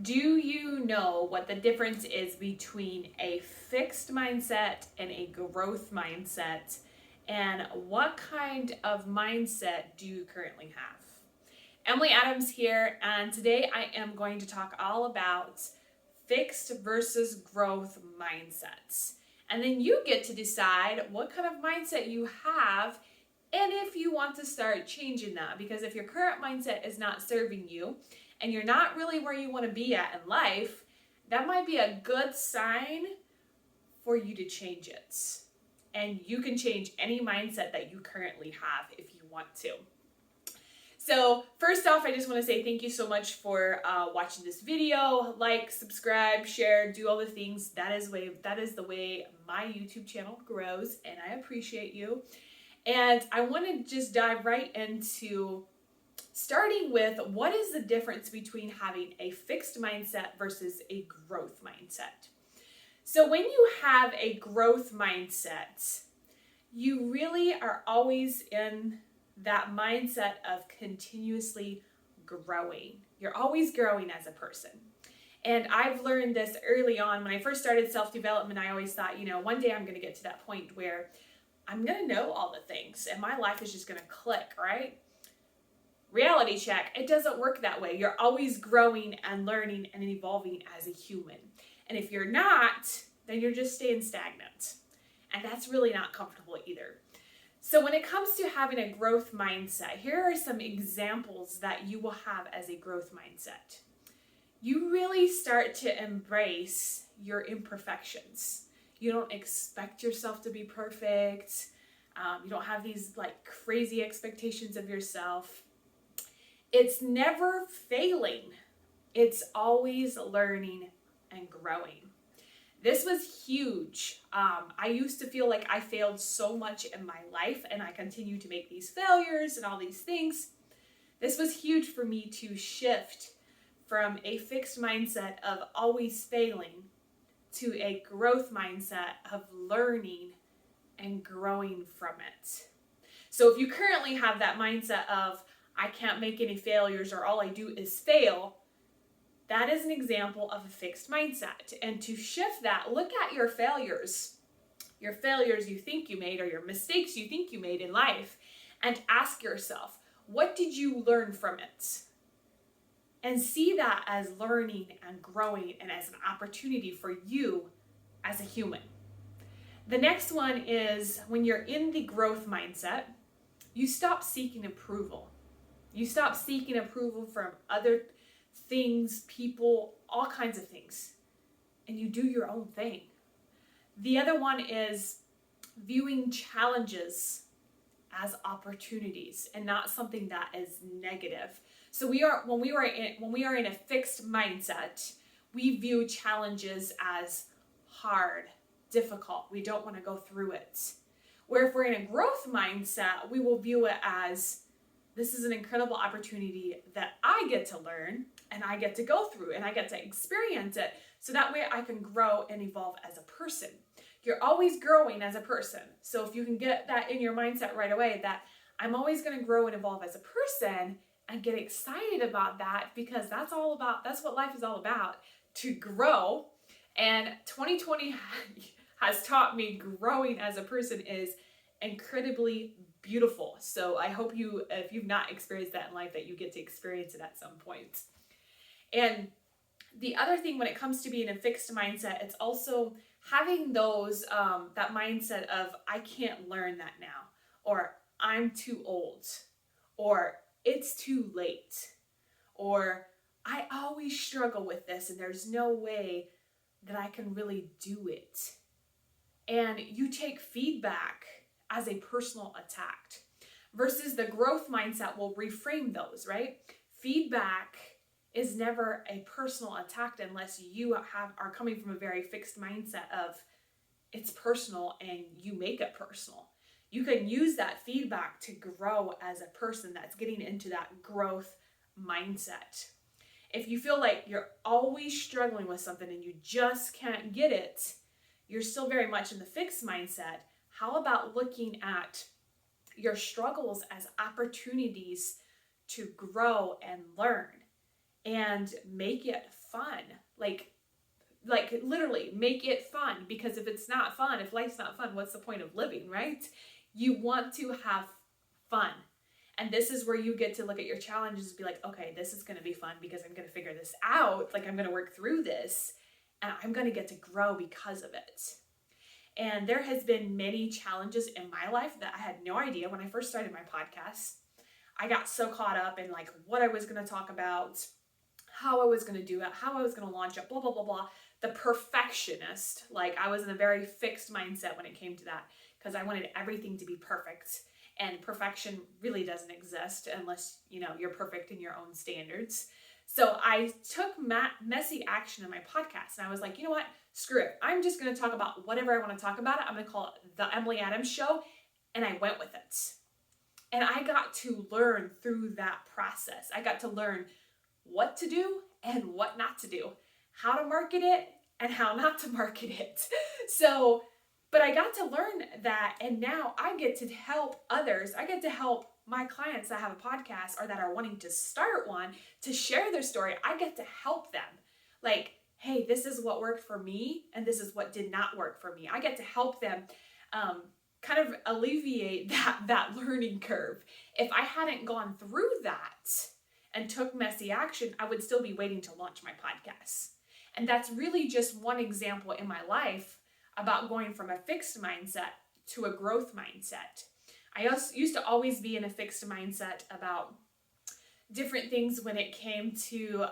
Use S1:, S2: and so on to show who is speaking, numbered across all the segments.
S1: Do you know what the difference is between a fixed mindset and a growth mindset? And what kind of mindset do you currently have? Emily Adams here, and today I am going to talk all about fixed versus growth mindsets. And then you get to decide what kind of mindset you have and if you want to start changing that. Because if your current mindset is not serving you and you're not really where you want to be at in life, that might be a good sign for you to change it. And you can change any mindset that you currently have if you want to. So first off, I just want to say thank you so much for watching this video. Like, subscribe, share, do all the things. That is the way my YouTube channel grows, and I appreciate you. And I want to just dive right into starting with what is the difference between having a fixed mindset versus a growth mindset. So when you have a growth mindset, you really are always in that mindset of continuously growing. You're always growing as a person. And I've learned this early on. When I first started self-development, I always thought, one day I'm going to get to that point where I'm going to know all the things and my life is just going to click, right? Reality check, it doesn't work that way. You're always growing and learning and evolving as a human. And if you're not, then you're just staying stagnant. And that's really not comfortable either. So when it comes to having a growth mindset, here are some examples that you will have as a growth mindset. You really start to embrace your imperfections. You don't expect yourself to be perfect. You don't have these crazy expectations of yourself. It's never failing. It's always learning and growing. This was huge. I used to feel like I failed so much in my life and I continue to make these failures and all these things. This was huge for me to shift from a fixed mindset of always failing to a growth mindset of learning and growing from it. So if you currently have that mindset of I can't make any failures or all I do is fail, that is an example of a fixed mindset. And to shift that, look at your failures you think you made or your mistakes you think you made in life, and ask yourself, what did you learn from it? And see that as learning and growing and as an opportunity for you as a human. The next one is when you're in the growth mindset, you stop seeking approval. You stop seeking approval from other things, people, all kinds of things, and you do your own thing. The other one is viewing challenges as opportunities and not something that is negative. So when we are in a fixed mindset, we view challenges as hard, difficult. We don't want to go through it. Where if we're in a growth mindset, we will view it as this is an incredible opportunity that I get to learn and I get to go through and I get to experience it, so that way I can grow and evolve as a person. You're always growing as a person. So if you can get that in your mindset right away, that I'm always going to grow and evolve as a person, and get excited about that, because that's what life is all about, to grow. And 2020 has taught me growing as a person is incredibly beautiful. So I hope if you've not experienced that in life, that you get to experience it at some point. And the other thing when it comes to being a fixed mindset, it's also having that mindset of I can't learn that now, or I'm too old, or it's too late, or I always struggle with this and there's no way that I can really do it. And you take feedback as a personal attack, versus the growth mindset will reframe those, right? Feedback is never a personal attack unless you are coming from a very fixed mindset of it's personal and you make it personal. You can use that feedback to grow as a person that's getting into that growth mindset. If you feel like you're always struggling with something and you just can't get it, you're still very much in the fixed mindset. How about looking at your struggles as opportunities to grow and learn and make it fun. Like literally make it fun, because if it's not fun, if life's not fun, what's the point of living, right? You want to have fun. And this is where you get to look at your challenges and be like, okay, this is going to be fun because I'm going to figure this out. Like, I'm going to work through this and I'm going to get to grow because of it. And there has been many challenges in my life that I had no idea when I first started my podcast. I got so caught up in like what I was going to talk about, how I was going to do it, how I was going to launch it, blah, blah, blah, blah. The perfectionist, like I was in a very fixed mindset when it came to that, because I wanted everything to be perfect. And perfection really doesn't exist unless, you're perfect in your own standards. So I took messy action in my podcast, and I was like, you know what? Screw it. I'm just going to talk about whatever I want to talk about. I'm going to call it The Emily Adams Show. And I went with it. And I got to learn through that process. I got to learn what to do and what not to do, how to market it and how not to market it. But I got to learn that, and now I get to help others. I get to help my clients that have a podcast or that are wanting to start one to share their story. I get to help them. Like, hey, this is what worked for me and this is what did not work for me. I get to help them kind of alleviate that learning curve. If I hadn't gone through that and took messy action, I would still be waiting to launch my podcast. And that's really just one example in my life about going from a fixed mindset to a growth mindset. I also used to always be in a fixed mindset about different things when it came to,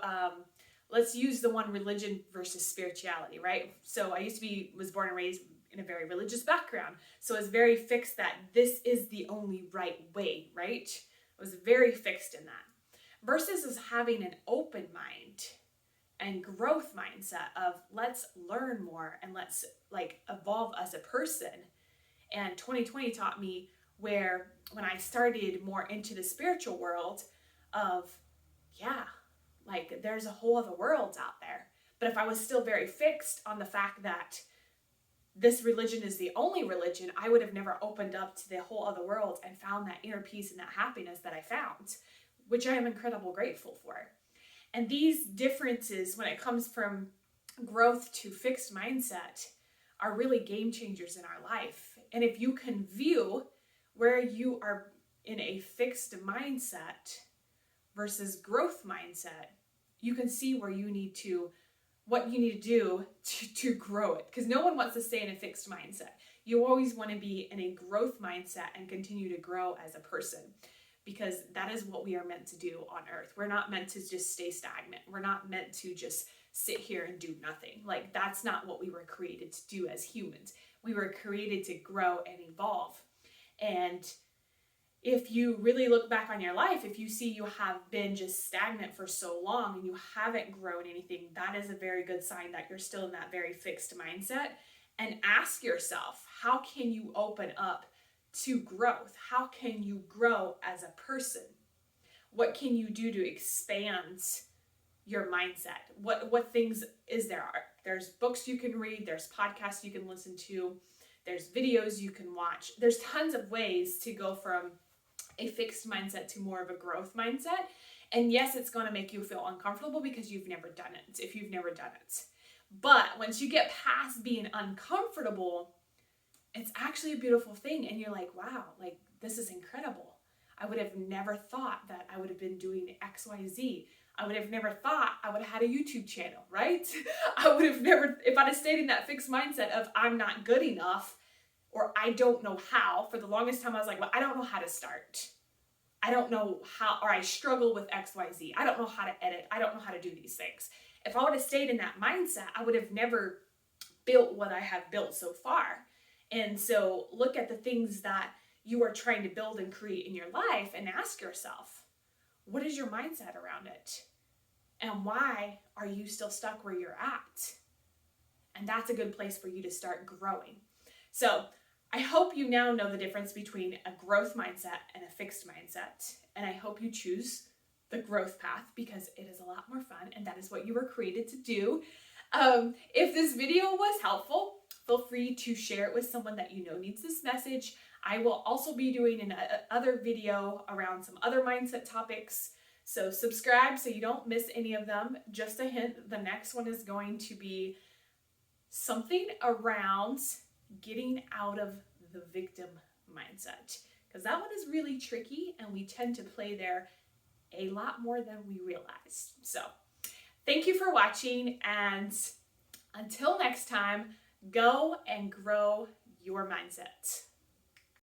S1: let's use the one, religion versus spirituality, right? So I was born and raised in a very religious background. So I was very fixed that this is the only right way, right? I was very fixed in that. Versus is having an open mind and growth mindset of let's learn more and let's evolve as a person. And 2020 taught me where when I started more into the spiritual world of, there's a whole other world out there. But if I was still very fixed on the fact that this religion is the only religion, I would have never opened up to the whole other world and found that inner peace and that happiness that I found, which I am incredibly grateful for. And these differences when it comes from growth to fixed mindset are really game changers in our life. And if you can view where you are in a fixed mindset versus growth mindset, you can see what you need to do to grow it. Because no one wants to stay in a fixed mindset. You always want to be in a growth mindset and continue to grow as a person, because that is what we are meant to do on earth. We're not meant to just stay stagnant. We're not meant to just sit here and do nothing. That's not what we were created to do as humans. We were created to grow and evolve. And if you really look back on your life, if you see you have been just stagnant for so long and you haven't grown anything, that is a very good sign that you're still in that very fixed mindset. And ask yourself, how can you open up to growth? How can you grow as a person? What can you do to expand your mindset? What things is there? There's books you can read, there's podcasts you can listen to, there's videos you can watch. There's tons of ways to go from a fixed mindset to more of a growth mindset. And yes, it's going to make you feel uncomfortable because you've never done it, if you've never done it. But once you get past being uncomfortable, it's actually a beautiful thing. And you're like, wow, this is incredible. I would have never thought that I would have been doing X, Y, Z. I would have never thought I would have had a YouTube channel, right? I would have never, if I'd have stayed in that fixed mindset of I'm not good enough, or I don't know how. For the longest time, I was like, well, I don't know how to start. I don't know how, or I struggle with X, Y, Z. I don't know how to edit. I don't know how to do these things. If I would have stayed in that mindset, I would have never built what I have built so far. And so look at the things that you are trying to build and create in your life and ask yourself, what is your mindset around it? And why are you still stuck where you're at? And that's a good place for you to start growing. So I hope you now know the difference between a growth mindset and a fixed mindset. And I hope you choose the growth path because it is a lot more fun and that is what you were created to do. If this video was helpful, feel free to share it with someone that you know needs this message. I will also be doing another video around some other mindset topics. So subscribe so you don't miss any of them. Just a hint, the next one is going to be something around getting out of the victim mindset, because that one is really tricky and we tend to play there a lot more than we realize. So thank you for watching, and until next time, go and grow your mindset.